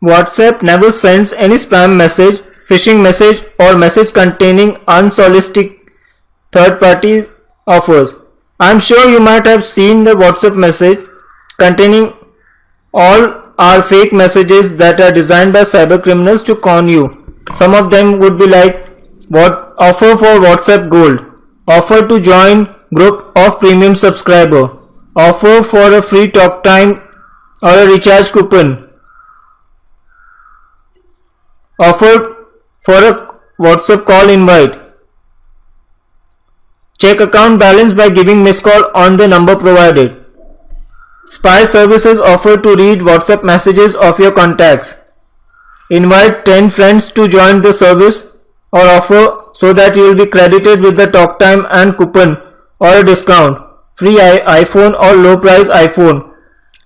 WhatsApp never sends any spam message, phishing message, or message containing unsolicited third-party offers. I'm sure you might have seen the WhatsApp message containing all are fake messages that are designed by cyber criminals to con you. Some of them would be like, what offer for WhatsApp Gold, offer to join group of premium subscriber, offer for a free talk time or a recharge coupon, offer for a WhatsApp call invite, check account balance by giving missed call on the number provided. Spy services offer to read WhatsApp messages of your contacts. Invite 10 friends to join the service or offer so that you will be credited with the talk time and coupon or a discount. Free iPhone or low price iPhone.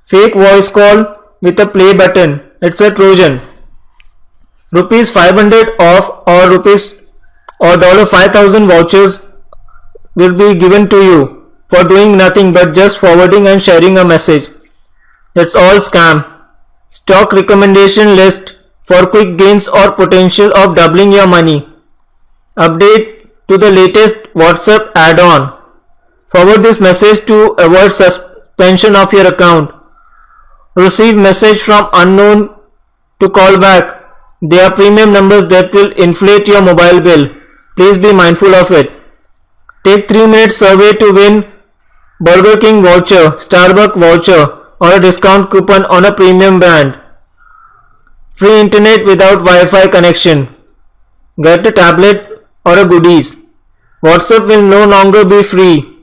Fake voice call with a play button. It's a Trojan. Rupees 500 off or $5,000 vouchers will be given to you for doing nothing but just forwarding and sharing a message. That's all scam. Stock recommendation list for quick gains or potential of doubling your money. Update to the latest WhatsApp add-on. Forward this message to avoid suspension of your account. Receive message from unknown to call back. They are premium numbers that will inflate your mobile bill. Please be mindful of it. Take 3-minute survey to win Burger King voucher, Starbucks voucher or a discount coupon on a premium brand. Free internet without Wi-Fi connection. Get a tablet or a goodies. WhatsApp will no longer be free.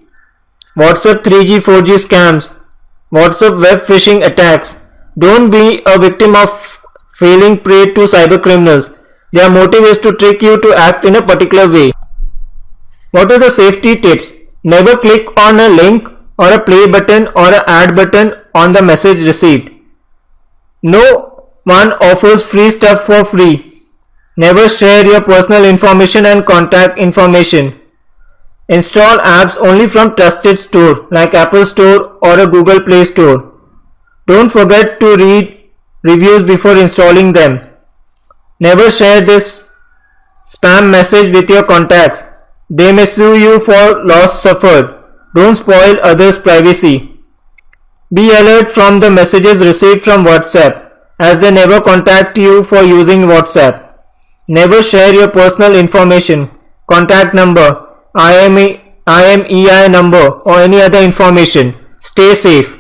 WhatsApp 3G 4G scams. WhatsApp web phishing attacks. Don't be a victim of falling prey to cyber criminals. Their motive is to trick you to act in a particular way. What are the safety tips? Never click on a link or a play button or an add button on the message received. No one offers free stuff for free. Never share your personal information and contact information. Install apps only from trusted store like Apple Store or a Google Play Store. Don't forget to read reviews before installing them. Never share this spam message with your contacts. They may sue you for loss suffered. Don't spoil others' privacy. Be alert from the messages received from WhatsApp as they never contact you for using WhatsApp. Never share your personal information, contact number, IMEI number or any other information. Stay safe.